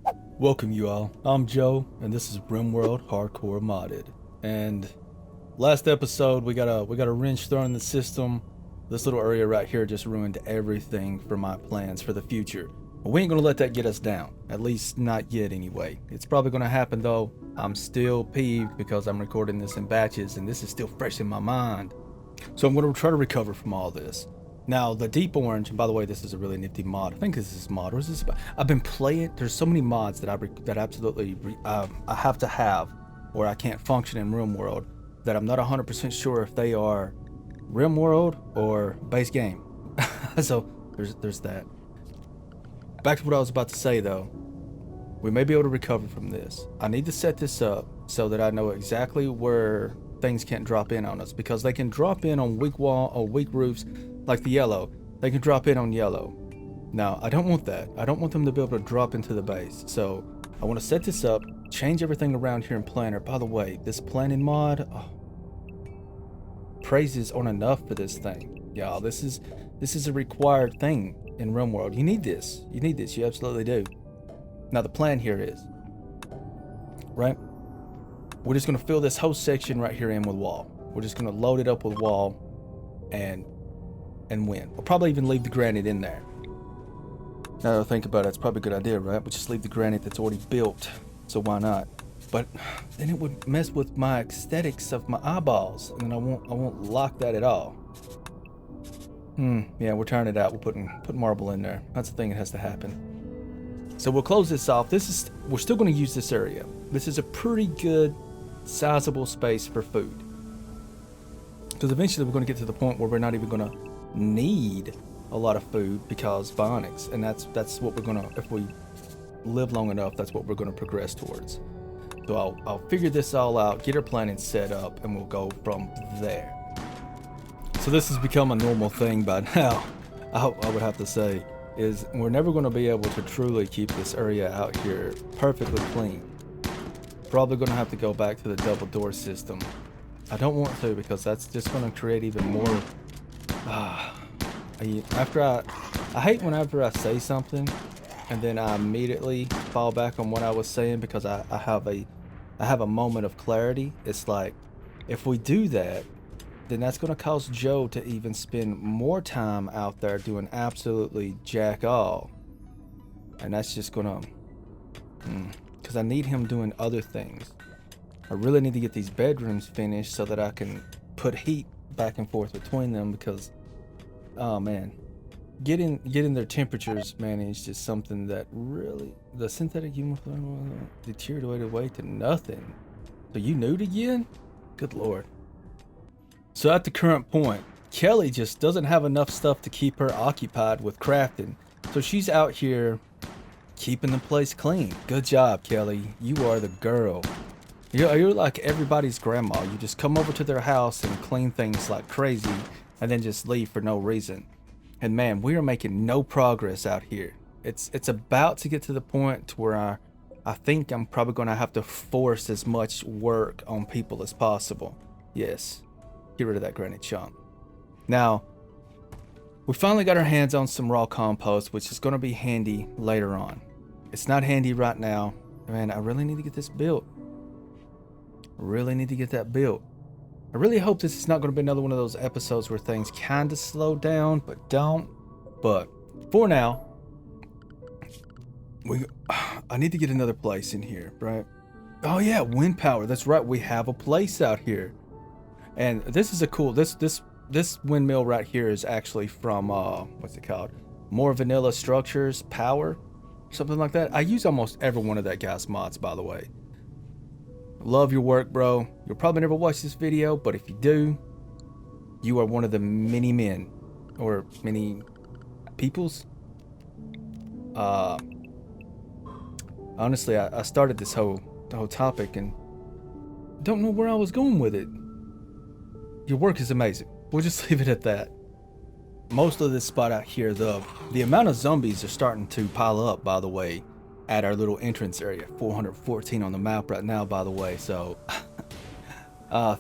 Welcome you all, I'm Joe, and this is Rimworld Hardcore Modded. And last episode we got a wrench thrown in the system. This little area right here just ruined everything for my plans for the future. But we ain't gonna let that get us down, at least not yet anyway. It's probably gonna happen though. I'm still peeved because I'm recording this in batches and this is still fresh in my mind. So I'm gonna try to recover from all this. Now, the deep orange, and by the way, this is a really nifty mod. I think this is mod, or is this about? I've been playing, there's so many mods that I have to have, or I can't function in Rimworld, that I'm not 100% sure if they are Rimworld or base game. So, there's that. Back to what I was about to say though. We may be able to recover from this. I need to set this up so that I know exactly where things can't drop in on us, because they can drop in on weak wall or weak roofs. Like the yellow, they can drop in on yellow. Now, I don't want that. I don't want them to be able to drop into the base. So, I want to set this up, change everything around here in Planner. By the way, this planning mod, praises aren't enough for this thing. Y'all, this is a required thing in Rimworld. You need this. You need this. You absolutely do. Now, the plan here is, right? We're just going to fill this whole section right here in with wall. We're just going to load it up with wall and win. We'll probably even leave the granite in there. Now that I think about it, it's probably a good idea, right? We'll just leave the granite that's already built, so why not? But then it would mess with my aesthetics of my eyeballs, and then I won't lock that at all. Yeah, we're trying it out. We're putting marble in there. That's the thing that has to happen. So we'll close this off. We're still going to use this area. This is a pretty good, sizable space for food. Because eventually we're going to get to the point where we're not even going to need a lot of food because bionics, and that's what we're gonna, if we live long enough, that's what we're gonna progress towards. So I'll figure this all out, get our planning set up, and we'll go from there. So this has become a normal thing by now. I would have to say is we're never going to be able to truly keep this area out here perfectly clean. Probably going to have to go back to the double door system. I don't want to, because that's just going to create even more. I hate whenever I say something and then I immediately fall back on what I was saying because I have a moment of clarity. It's like, if we do that, then that's going to cause Joe to even spend more time out there doing absolutely jack all, and that's just gonna because I need him doing other things. I really need to get these bedrooms finished so that I can put heat back and forth between them, because oh man, getting their temperatures managed is something that really, the synthetic human deteriorated away to nothing. So you nude again? Good lord. So at the current point, Kelly just doesn't have enough stuff to keep her occupied with crafting. So she's out here keeping the place clean. Good job, Kelly. You are the girl. You're like everybody's grandma. You just come over to their house and clean things like crazy, and then just leave for no reason. And man, we are making no progress out here. It's about to get to the point to where I think I'm probably going to have to force as much work on people as possible. Yes, get rid of that granite chunk. Now, we finally got our hands on some raw compost, which is going to be handy later on. It's not handy right now. Man, I really need to get this built. Really need to get that built. I really hope this is not going to be another one of those episodes where things kind of slow down, but don't. But for now, I need to get another place in here, right? Oh yeah, wind power. That's right. We have a place out here, and this is a cool. This windmill right here is actually from what's it called? More Vanilla Structures Power, something like that. I use almost every one of that guy's mods, by the way. Love your work, bro. You'll probably never watch this video, but if you do, you are one of the many men, or many peoples. Honestly, I started this whole topic and don't know where I was going with it. Your work is amazing. We'll just leave it at that. Most of this spot out here, the amount of zombies are starting to pile up, by the way, at our little entrance area. 414 on the map right now, by the way. So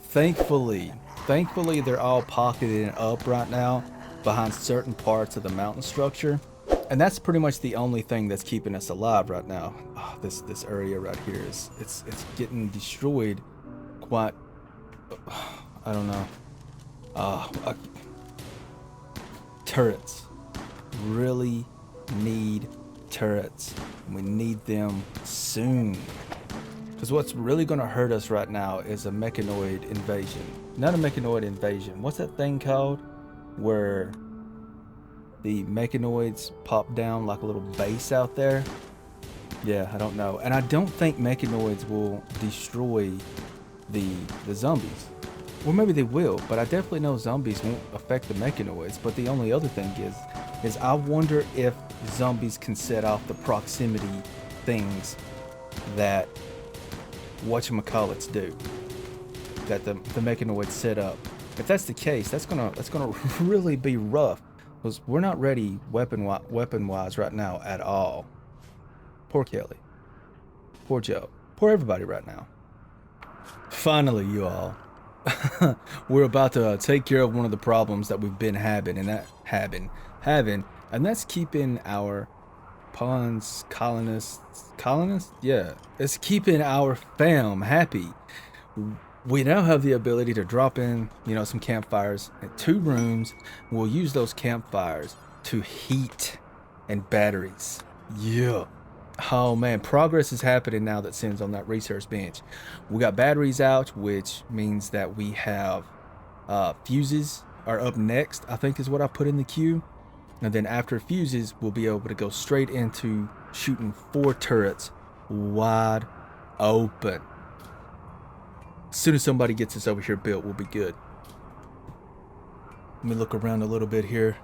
thankfully they're all pocketed up right now behind certain parts of the mountain structure. And that's pretty much the only thing that's keeping us alive right now. Oh, this area right here is it's getting destroyed quite. I don't know. Turrets. Really need turrets. We need them soon. Because what's really going to hurt us right now is a mechanoid invasion. Not a mechanoid invasion. What's that thing called? Where the mechanoids pop down like a little base out there? Yeah, I don't know. And I don't think mechanoids will destroy the zombies. Well, maybe they will, but I definitely know zombies won't affect the mechanoids. But the only other thing is I wonder if zombies can set off the proximity things that whatchamacallits do, that the mechanoids set up. If that's the case, that's gonna really be rough, because we're not ready weapon-wise right now at all. Poor Kelly, poor Joe, poor everybody right now. Finally, you all. We're about to take care of one of the problems that we've been having, and that's keeping our pawns, colonists, yeah, it's keeping our fam happy. We now have the ability to drop in, some campfires in 2 rooms. We'll use those campfires to heat and batteries. Yeah. Oh man, progress is happening now that Sin's on that research bench. We got batteries out, which means that we have fuses are up next, I think is what I put in the queue. And then after fuses, we'll be able to go straight into shooting 4 turrets wide open. As soon as somebody gets this over here built, we'll be good. Let me look around a little bit here.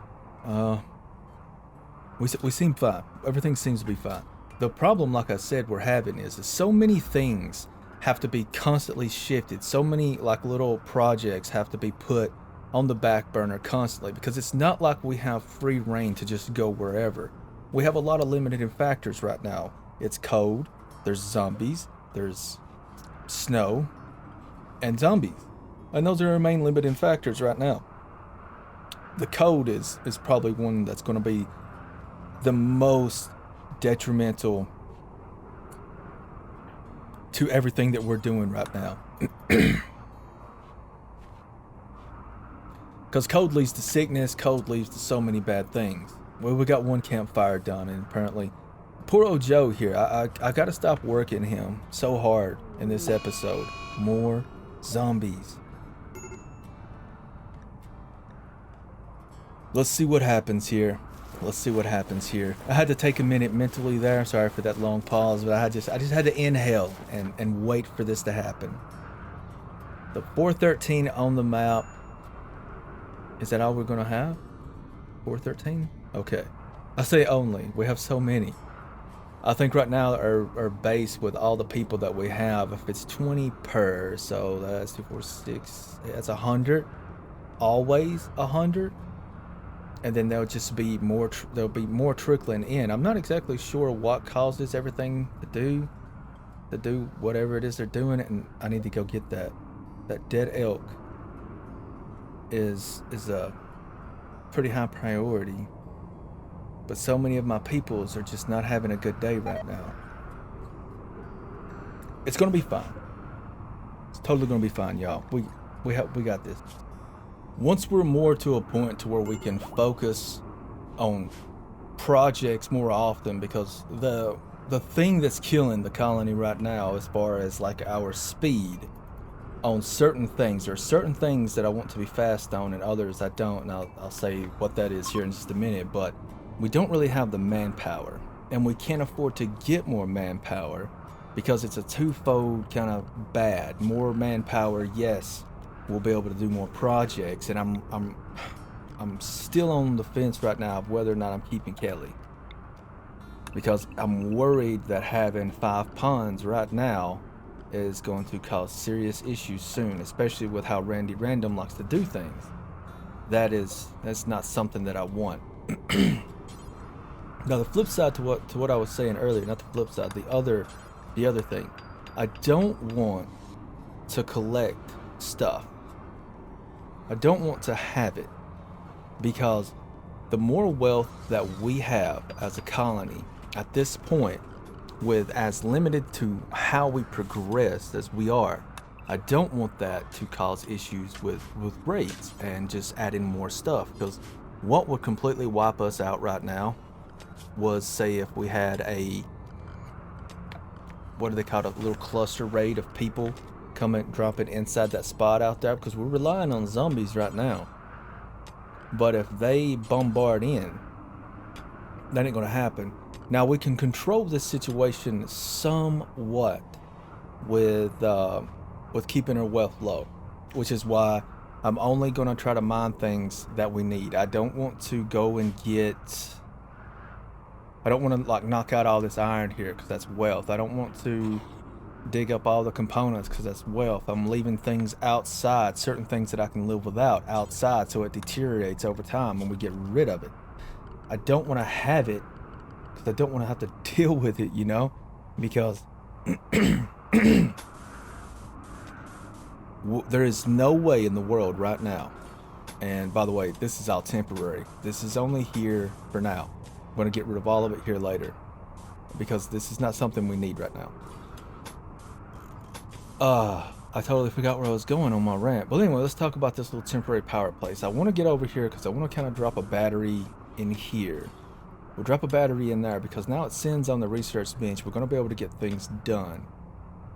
We seem fine. Everything seems to be fine. The problem, like I said, we're having is so many things have to be constantly shifted. So many little projects have to be put on the back burner constantly, because it's not like we have free reign to just go wherever. We have a lot of limiting factors right now. It's cold, there's zombies, there's snow, and zombies. And those are our main limiting factors right now. The cold is probably one that's going to be the most detrimental to everything that we're doing right now. Because cold leads to sickness, cold leads to so many bad things. Well, we got 1 campfire done, and apparently poor old Joe here, I gotta stop working him so hard in this episode. More zombies. Let's see what happens here. Let's see what happens here. I had to take a minute mentally there. Sorry for that long pause, but I just had to inhale and wait for this to happen. The 413 on the map. Is that all we're gonna have? 413? Okay. I say only. We have so many. I think right now our base with all the people that we have, if it's 20 per, so that's 2, 4, 6. That's 100. Always 100. And then there'll just be more. There'll be more trickling in. I'm not exactly sure what causes everything to do whatever it is they're doing, and I need to go get that. That dead elk is a pretty high priority. But so many of my peoples are just not having a good day right now. It's gonna be fine. It's totally gonna be fine, y'all. We got this. Once we're more to a point to where we can focus on projects more often, because the thing that's killing the colony right now, as far as our speed on certain things, there are certain things that I want to be fast on and others I don't, and I'll say what that is here in just a minute. But we don't really have the manpower, and we can't afford to get more manpower because it's a twofold kind of bad. More manpower, yes, we'll be able to do more projects, and I'm still on the fence right now of whether or not I'm keeping Kelly, because I'm worried that having 5 pawns right now is going to cause serious issues soon, especially with how Randy Random likes to do things. That's not something that I want. Now the flip side to what I was saying earlier, not the flip side, the other thing, I don't want to collect stuff. I don't want to have it, because the more wealth that we have as a colony at this point, with as limited to how we progress as we are, I don't want that to cause issues with raids and just adding more stuff. Because what would completely wipe us out right now was, say, if we had a, what do they call it, a little cluster raid of people coming, dropping inside that spot out there, because we're relying on zombies right now. But if they bombard in, that ain't gonna happen. Now we can control this situation somewhat with keeping our wealth low, which is why I'm only gonna try to mine things that we need. I don't want to go and get, I don't want to like knock out all this iron here because that's wealth. I don't want to dig up all the components because that's wealth. I'm leaving things outside, certain things that I can live without outside, so it deteriorates over time and we get rid of it. I don't want to have it because I don't want to have to deal with it, you know, because there is no way in the world right now, and by the way, this is all temporary. This is only here for now. I'm going to get rid of all of it here later because this is not something we need right now. I totally forgot where I was going on my rant. But anyway, let's talk about this little temporary power place. I want to get over here because I want to kind of drop a battery in here. We'll drop a battery in there because now it sends on the research bench. We're going to be able to get things done.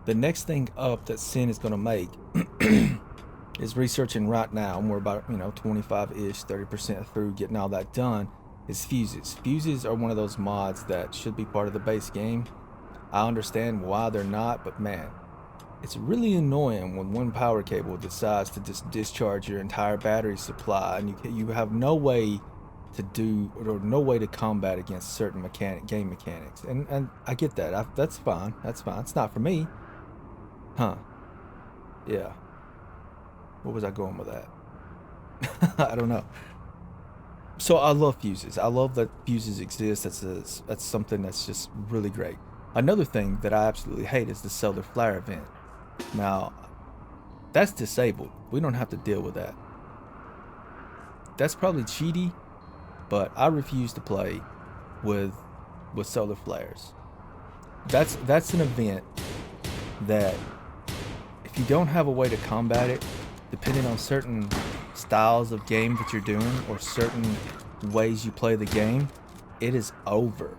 The next thing up that Sin is going to make is researching right now, and we're about, 25-ish, 30% through getting all that done, is fuses. Fuses are one of those mods that should be part of the base game. I understand why they're not, but man, it's really annoying when one power cable decides to just discharge your entire battery supply, and you have no way to do, or no way to combat against certain game mechanics. And I get that. That's fine. That's fine. It's not for me. Huh. Yeah. Where was I going with that? I don't know. So I love fuses. I love that fuses exist. That's something that's just really great. Another thing that I absolutely hate is the solar flare event. Now, that's disabled. We don't have to deal with that. That's probably cheaty, but I refuse to play with solar flares. That's an event that if you don't have a way to combat it, depending on certain styles of game that you're doing or certain ways you play the game, it is over.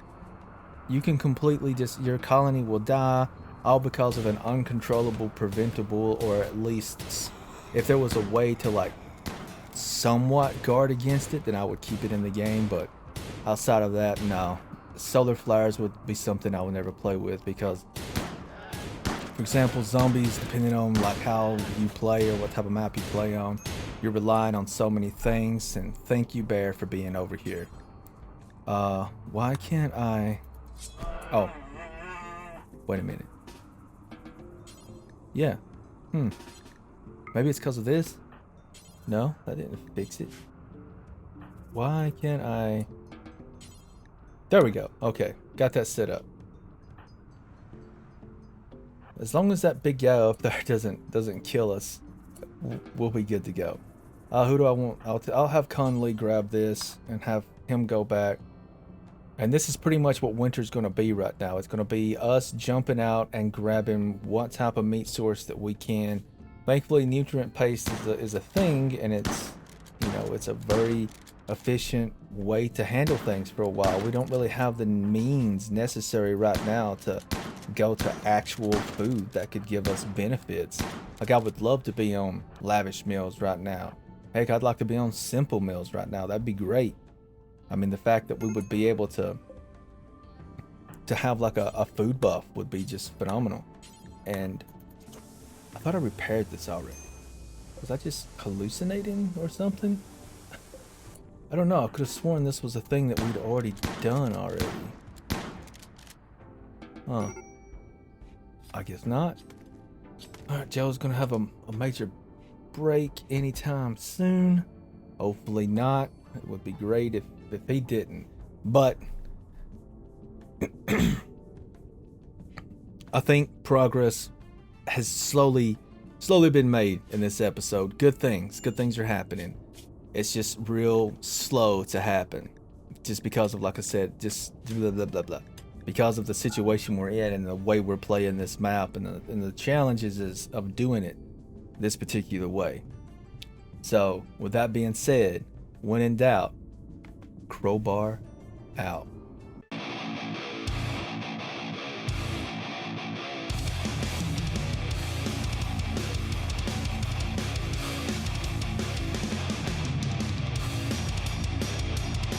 You can completely your colony will die, all because of an uncontrollable, preventable, or at least if there was a way to like somewhat guard against it, then I would keep it in the game. But outside of that, no. Solar flares would be something I would never play with because, for example, zombies, depending on like how you play or what type of map you play on, you're relying on so many things. And thank you, Bear, for being over here. Why can't I? Oh, wait a minute. Yeah. Maybe it's because of this? No, that didn't fix it. Why can't I? There we go. Okay, got that set up. As long as that big guy up there doesn't kill us, we'll be good to go. Who do I want? I'll have Conley grab this and have him go back. And this is pretty much what winter's going to be right now. It's going to be us jumping out and grabbing what type of meat source that we can. Thankfully, nutrient paste is a thing, and it's a very efficient way to handle things for a while. We don't really have the means necessary right now to go to actual food that could give us benefits. Like, I would love to be on lavish meals right now. Heck, I'd like to be on simple meals right now. That'd be great. I mean, the fact that we would be able to have like a food buff would be just phenomenal. And I thought I repaired this already. Was I just hallucinating or something? I don't know. I could have sworn this was a thing that we'd already done already. Huh. I guess not. Alright, Joe's gonna have a major break anytime soon. Hopefully not. It would be great if he didn't. But I think progress has slowly been made in this episode. Good things are happening. It's just real slow to happen, just because of, like I said, just blah blah blah blah, because of the situation we're in and the way we're playing this map and the challenges of doing it this particular way. So with that being said, when in doubt, crowbar out.